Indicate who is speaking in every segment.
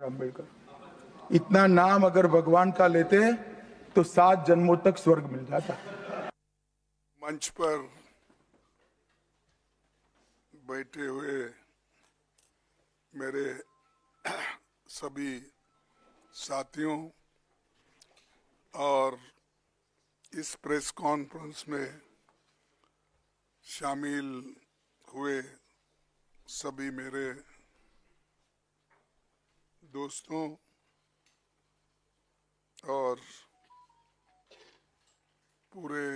Speaker 1: अम्बेडकर इतना नाम अगर भगवान का लेते हैं तो 7 जन्मों तक स्वर्ग मिल जाता।
Speaker 2: मंच पर बैठे हुए मेरे सभी साथियों और इस प्रेस कॉन्फ्रेंस में शामिल हुए सभी मेरे दोस्तों और पूरे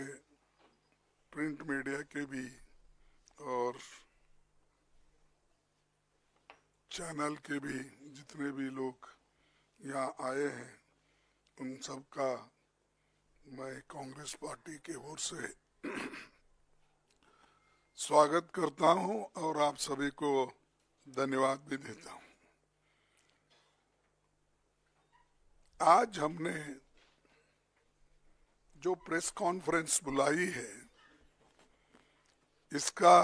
Speaker 2: प्रिंट मीडिया के भी और चैनल के भी जितने भी लोग यहाँ आए हैं, उन सब का मैं कांग्रेस पार्टी के ओर से स्वागत करता हूं और आप सभी को धन्यवाद भी देता हूं। आज हमने जो प्रेस कॉन्फ्रेंस बुलाई है, इसका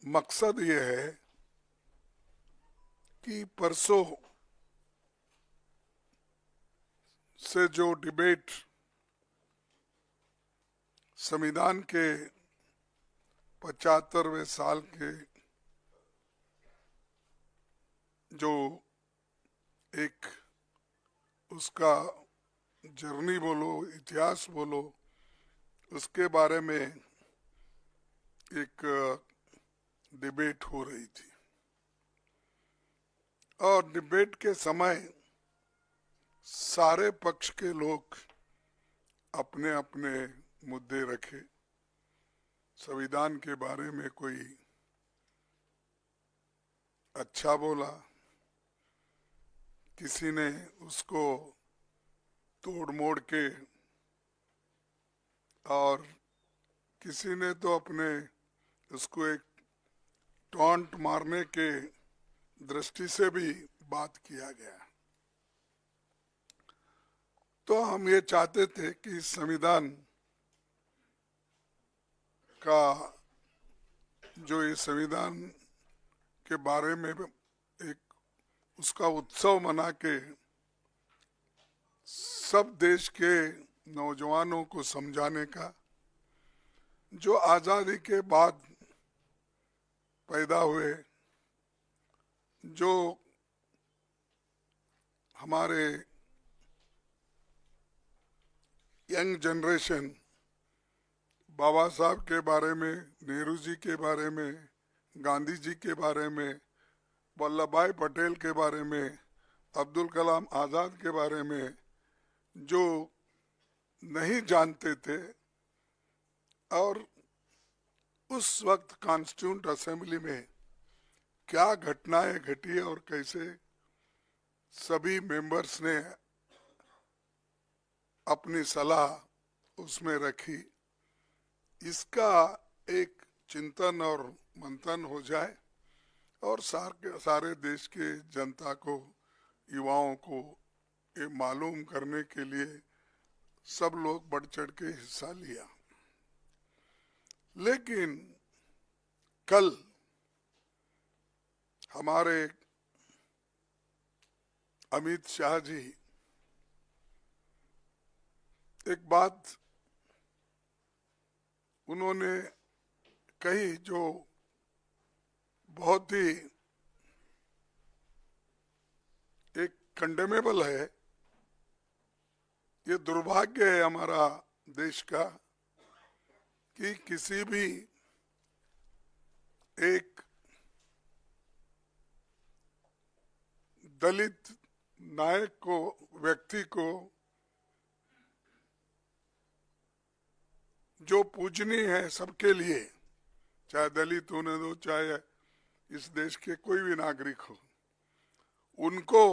Speaker 2: मकसद ये है कि परसों से जो डिबेट संविधान के 75वें साल के जो एक उसका जर्नी बोलो, इतिहास बोलो, उसके बारे में एक डिबेट हो रही थी और डिबेट के समय सारे पक्ष के लोग अपने अपने मुद्दे रखे। संविधान के बारे में कोई अच्छा बोला, किसी ने उसको तोड़ मोड़ के और किसी ने तो अपने उसको एक टॉन्ट मारने के दृष्टि से भी बात किया गया। तो हम ये चाहते थे कि संविधान का जो ये संविधान के बारे में एक उसका उत्सव मना के सब देश के नौजवानों को समझाने का, जो आजादी के बाद पैदा हुए, जो हमारे यंग जनरेशन बाबा साहब के बारे में, नेहरू जी के बारे में, गांधी जी के बारे में, वल्लभ भाई पटेल के बारे में, अब्दुल कलाम आज़ाद के बारे में जो नहीं जानते थे और उस वक्त कॉन्स्टिट्यूंट असेंबली में क्या घटनाएं घटी और कैसे सभी मेंबर्स ने अपनी सलाह उसमें रखी, इसका एक चिंतन और मंथन हो जाए और सारे देश के जनता को, युवाओं को ये मालूम करने के लिए सब लोग बढ़ चढ़ के हिस्सा लिया। लेकिन कल हमारे अमित शाह जी एक बात उन्होंने कही जो बहुत ही एक कंडेमेबल है। ये दुर्भाग्य है हमारा देश का कि किसी भी एक दलित नायक को, व्यक्ति को जो पूजनीय है सबके लिए, चाहे दलित होने दो, चाहे इस देश के कोई भी नागरिक हो, उनको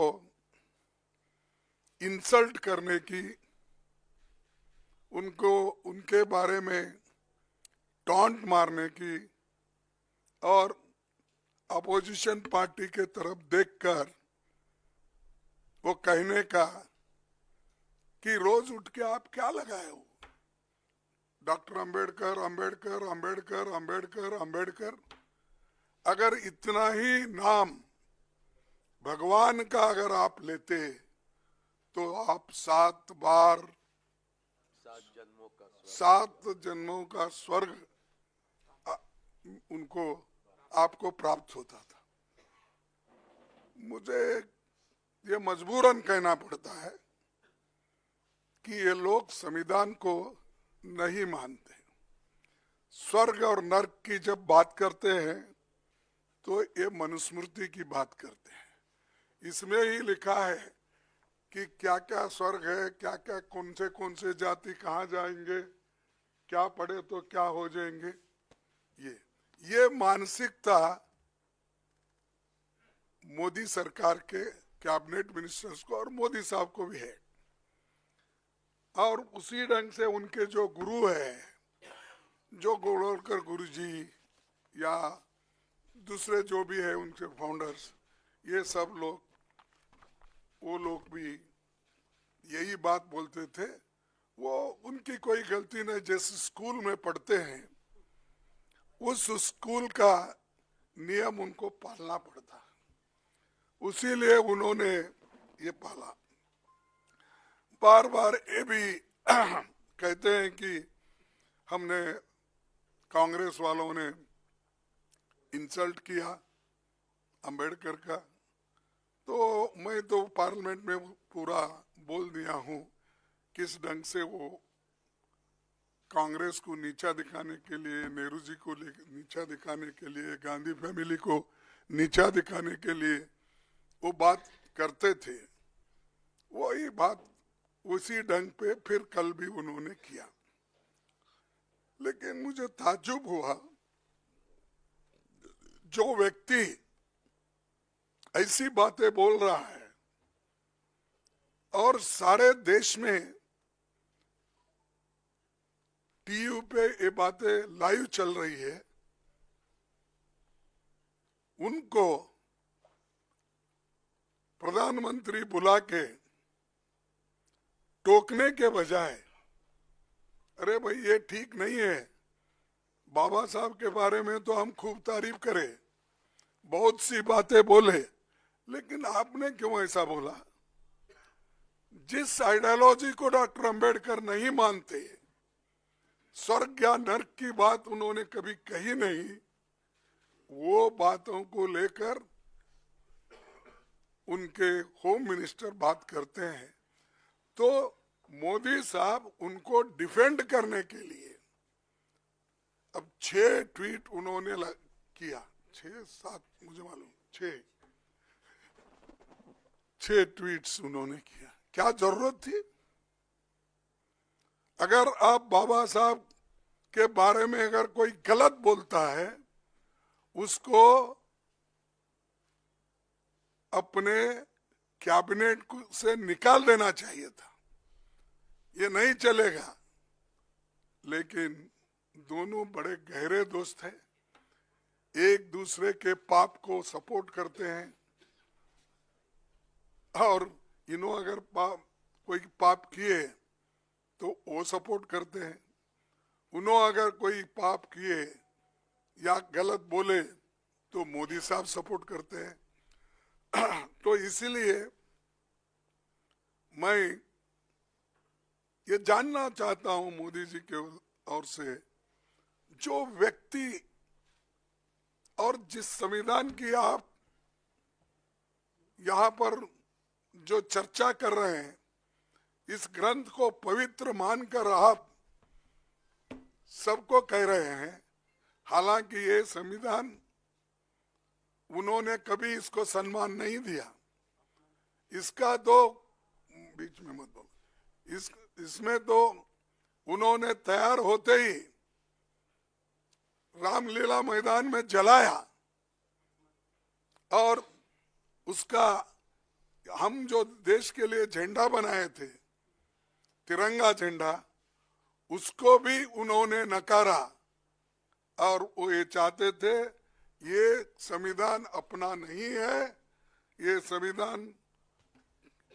Speaker 2: इंसल्ट करने की, उनको उनके बारे में टॉन्ट मारने की और अपोजिशन पार्टी के तरफ देखकर वो कहने का कि रोज उठ के आप क्या लगाए हो, डॉक्टर अंबेडकर अंबेडकर अंबेडकर अंबेडकर अंबेडकर। अगर इतना ही नाम भगवान का अगर आप लेते तो आप 7 बार 7 जन्मों का स्वर्ग उनको आपको प्राप्त होता था। मुझे ये मजबूरन कहना पड़ता है कि ये लोग संविधान को नहीं मानते। स्वर्ग और नर्क की जब बात करते हैं तो ये मनुस्मृति की बात करते हैं। इसमें ही लिखा है कि क्या क्या स्वर्ग है, क्या क्या कौन से जाति कहाँ जाएंगे, क्या पढ़े तो क्या हो जाएंगे। ये मानसिकता मोदी सरकार के कैबिनेट मिनिस्टर्स को और मोदी साहब को भी है, और उसी ढंग से उनके जो गुरु है, जो गोलवलकर गुरु जी या दूसरे जो भी है उनके फाउंडर्स, ये सब लोग, वो लोग भी यही बात बोलते थे। वो उनकी कोई गलती नहीं, जैसे स्कूल में पढ़ते हैं उस स्कूल का नियम उनको पालना पड़ता है, उसीलिए उन्होंने ये पाला। बार बार ये भी कहते हैं कि हमने, कांग्रेस वालों ने इंसल्ट किया अंबेडकर का, तो मैं तो पार्लियामेंट में पूरा बोल दिया हूँ किस ढंग से वो कांग्रेस को नीचा दिखाने के लिए, नेहरू जी को नीचा दिखाने के लिए, गांधी फैमिली को नीचा दिखाने के लिए वो बात करते थे। वही बात उसी ढंग पे फिर कल भी उन्होंने किया। लेकिन मुझे ताज्जुब हुआ, जो व्यक्ति ऐसी बातें बोल रहा है और सारे देश में टीवी पे ये बातें लाइव चल रही है, उनको प्रधानमंत्री बुला के टोकने के बजाय, अरे भाई ये ठीक नहीं है, बाबा साहब के बारे में तो हम खूब तारीफ करें, बहुत सी बातें बोले, लेकिन आपने क्यों ऐसा बोला? जिस आइडियोलॉजी को डॉक्टर अंबेडकर नहीं मानते, स्वर्ग या नर्क की बात उन्होंने कभी कही नहीं, वो बातों को लेकर उनके होम मिनिस्टर बात करते हैं। तो मोदी साहब उनको डिफेंड करने के लिए अब 6 ट्वीट उन्होंने किया, 6-7 मुझे मालूम, 6 ट्वीट्स उन्होंने किया। क्या जरूरत थी? अगर आप बाबा साहब के बारे में अगर कोई गलत बोलता है, उसको अपने कैबिनेट से निकाल देना चाहिए था, ये नहीं चलेगा। लेकिन दोनों बड़े गहरे दोस्त हैं, एक दूसरे के पाप को सपोर्ट करते हैं, और इन्हों अगर कोई पाप किए तो वो सपोर्ट करते हैं, उन्हों अगर कोई पाप किए या गलत बोले तो मोदी साहब सपोर्ट करते हैं। तो इसीलिए मैं ये जानना चाहता हूं मोदी जी के ओर से, जो व्यक्ति और जिस संविधान की आप यहाँ पर जो चर्चा कर रहे हैं, इस ग्रंथ को पवित्र मानकर आप सबको कह रहे हैं, हालांकि ये संविधान उन्होंने कभी इसको सम्मान नहीं दिया। इसका तो बीच में मत बोलो, इसमें तो उन्होंने तैयार होते ही रामलीला मैदान में जलाया, और उसका हम जो देश के लिए झंडा बनाए थे, तिरंगा झंडा, उसको भी उन्होंने नकारा, और वो ये चाहते थे ये संविधान अपना नहीं है, ये संविधान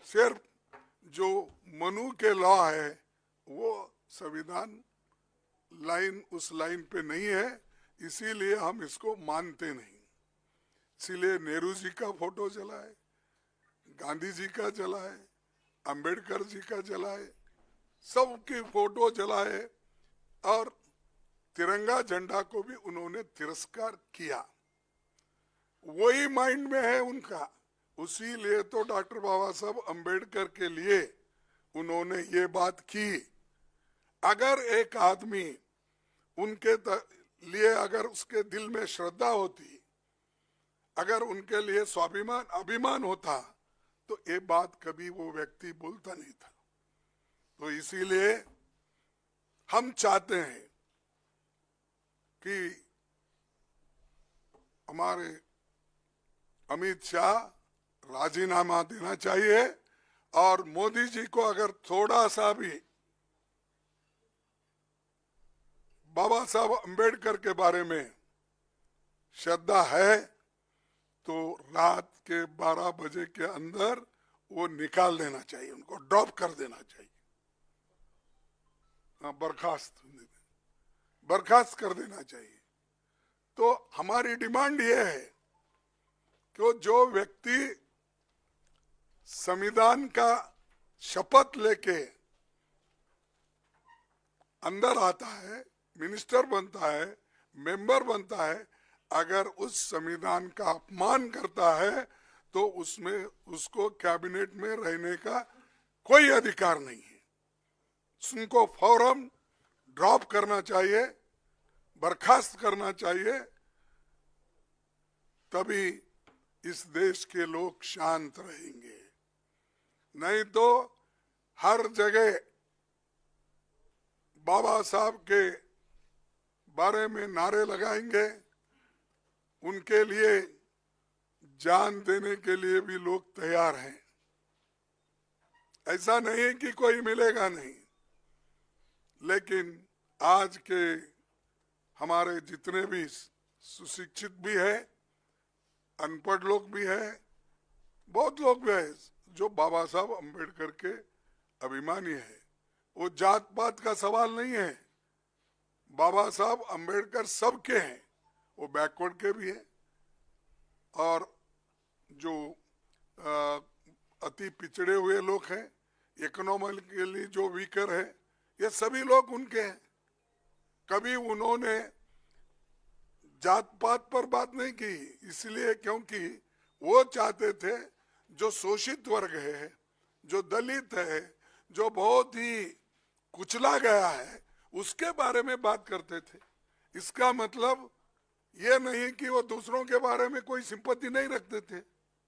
Speaker 2: सिर्फ जो मनु के लॉ है वो संविधान लाइन उस लाइन पे नहीं है, इसीलिए हम इसको मानते नहीं। इसीलिए नेहरू जी का फोटो जलाए, गांधी जी का जलाए, अंबेडकर जी का जलाए, सबकी फोटो जलाए और तिरंगा झंडा को भी उन्होंने तिरस्कार किया। वही माइंड में है उनका। उसी लिए तो डॉक्टर बाबा साहब अंबेडकर के लिए उन्होंने ये बात की। अगर एक आदमी उनके लिए अगर उसके दिल में श्रद्धा होती, अगर उनके लिए स्वाभिमान अभिमान होता, तो ये बात कभी वो व्यक्ति बोलता नहीं था। तो इसीलिए हम चाहते हैं कि हमारे अमित शाह राजीनामा देना चाहिए और मोदी जी को अगर थोड़ा सा भी बाबा साहब अंबेडकर के बारे में श्रद्धा है तो रात के 12 बजे के अंदर वो निकाल देना चाहिए, उनको ड्रॉप कर देना चाहिए, बर्खास्त कर देना चाहिए। तो हमारी डिमांड ये है कि जो व्यक्ति संविधान का शपथ लेके अंदर आता है, मिनिस्टर बनता है, मेंबर बनता है, अगर उस संविधान का अपमान करता है तो उसमें उसको कैबिनेट में रहने का कोई अधिकार नहीं है। उनको फौरन ड्रॉप करना चाहिए, बर्खास्त करना चाहिए, तभी इस देश के लोग शांत रहेंगे। नहीं तो हर जगह बाबा साहब के बारे में नारे लगाएंगे, उनके लिए जान देने के लिए भी लोग तैयार हैं। ऐसा नहीं कि कोई मिलेगा नहीं, लेकिन आज के हमारे जितने भी सुशिक्षित भी है, अनपढ़ लोग भी है, बहुत लोग भी है जो बाबा साहब अंबेडकर के अभिमानी है। वो जात पात का सवाल नहीं है, बाबा साहब अंबेडकर सबके हैं, वो बैकवर्ड के भी हैं और जो अति पिछड़े हुए लोग हैं, इकोनॉमिकली जो वीकर है, ये सभी लोग उनके हैं। कभी उन्होंने जात पात पर बात नहीं की, इसलिए क्योंकि वो चाहते थे जो शोषित वर्ग है, जो दलित है, जो बहुत ही कुचला गया है, उसके बारे में बात करते थे। इसका मतलब ये नहीं कि वो दूसरों के बारे में कोई सिंपैथी नहीं रखते थे,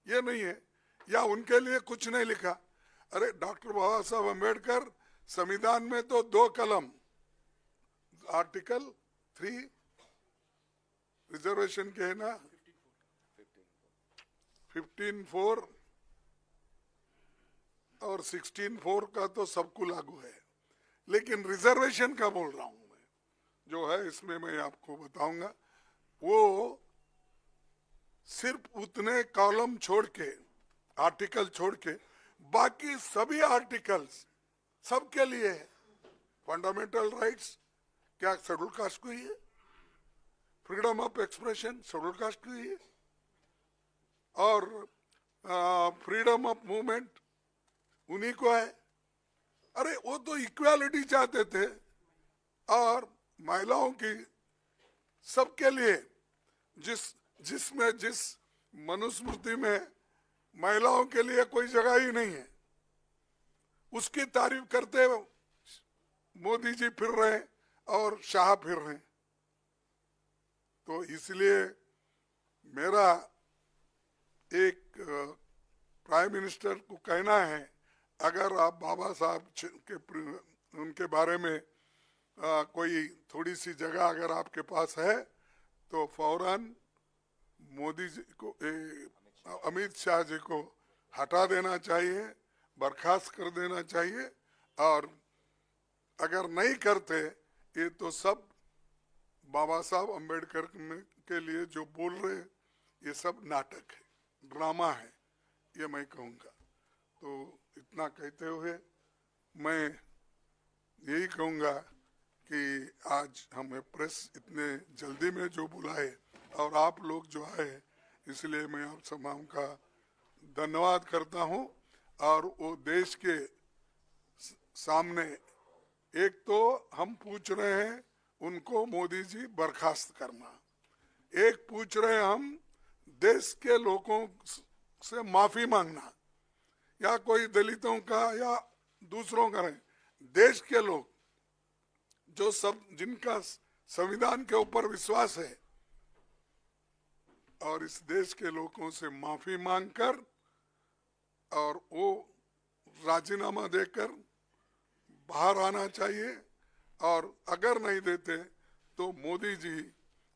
Speaker 2: ये नहीं है, या उनके लिए कुछ नहीं लिखा। अरे डॉक्टर बाबा साहब अम्बेडकर संविधान में तो 2 कलम, आर्टिकल 3 रिजर्वेशन के है ना, 15(4) और 16(4) का तो सबको लागू है, लेकिन रिजर्वेशन का बोल रहा हूं मैं, जो है इसमें मैं आपको बताऊंगा। वो सिर्फ उतने कॉलम छोड़ के, आर्टिकल छोड़ के, बाकी सभी आर्टिकल्स सबके लिए है। फंडामेंटल राइट्स क्या शेड्यूल कास्ट को ही है, freedom of expression schedule caste को ही है, और फ्रीडम ऑफ मूवमेंट उन्हीं को है। अरे वो तो इक्वालिटी चाहते थे, और महिलाओं की सबके लिए जिस मनुस्मृति में महिलाओं के लिए कोई जगह ही नहीं है, उसकी तारीफ करते मोदी जी फिर रहे और शाह फिर रहे। तो इसलिए मेरा एक प्राइम मिनिस्टर को कहना है, अगर आप बाबा साहब के उनके बारे में कोई थोड़ी सी जगह अगर आपके पास है तो फौरन मोदी जी को, अमित शाह जी को हटा देना चाहिए, बर्खास्त कर देना चाहिए। और अगर नहीं करते, ये तो सब बाबा साहब अम्बेडकर के लिए जो बोल रहे, ये सब नाटक है, ड्रामा है, ये मैं कहूँगा। तो इतना कहते हुए मैं यही कहूँगा कि आज हमें प्रेस इतने जल्दी में जो बुलाए और आप लोग जो आए, इसलिए मैं आप तमाम का धन्यवाद करता हूं। और वो देश के सामने एक तो हम पूछ रहे हैं उनको मोदी जी बर्खास्त करना, एक पूछ रहे हैं हम देश के लोगों से माफी मांगना, या कोई दलितों का या दूसरों का नहीं, देश के लोग जो सब जिनका संविधान के ऊपर विश्वास है और इस देश के लोगों से माफी मांगकर और वो राजीनामा देकर बाहर आना चाहिए। और अगर नहीं देते तो मोदी जी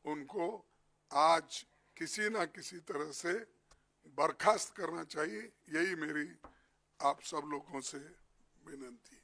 Speaker 2: उनको आज किसी ना किसी तरह से बर्खास्त करना चाहिए। यही मेरी आप सब लोगों से विनती।